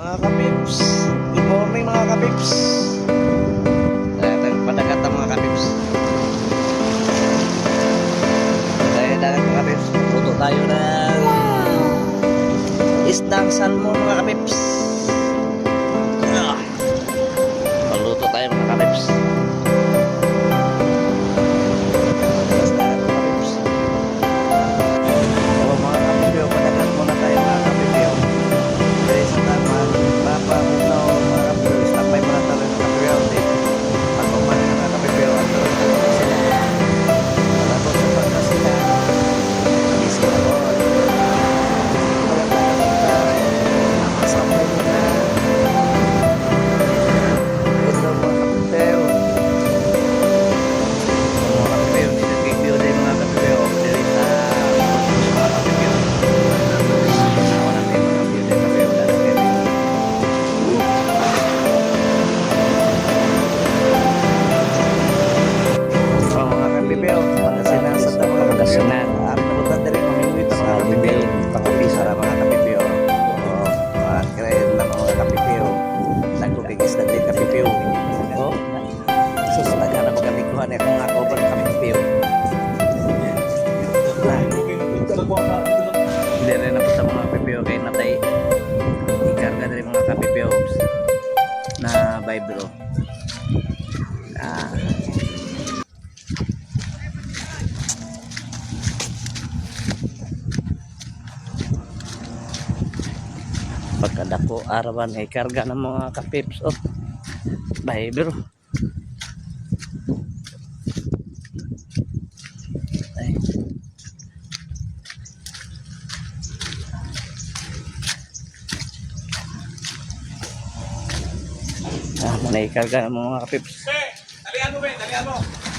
Mga kapips, good morning mga kapips. Padagat ang mga kapips. Dagat mga kapips. Luto tayo ng isdang salmon mga kapips. Maluto tayo mga kapips. Dire na po sa mga PPO kay natay ikarga dari mga ka-PPO na vibro. Pagkadako arawan ay karga ng mga ka-pips vibro. Manay karga ng mga kapips. Dalian mo, Ben. Dalian mo.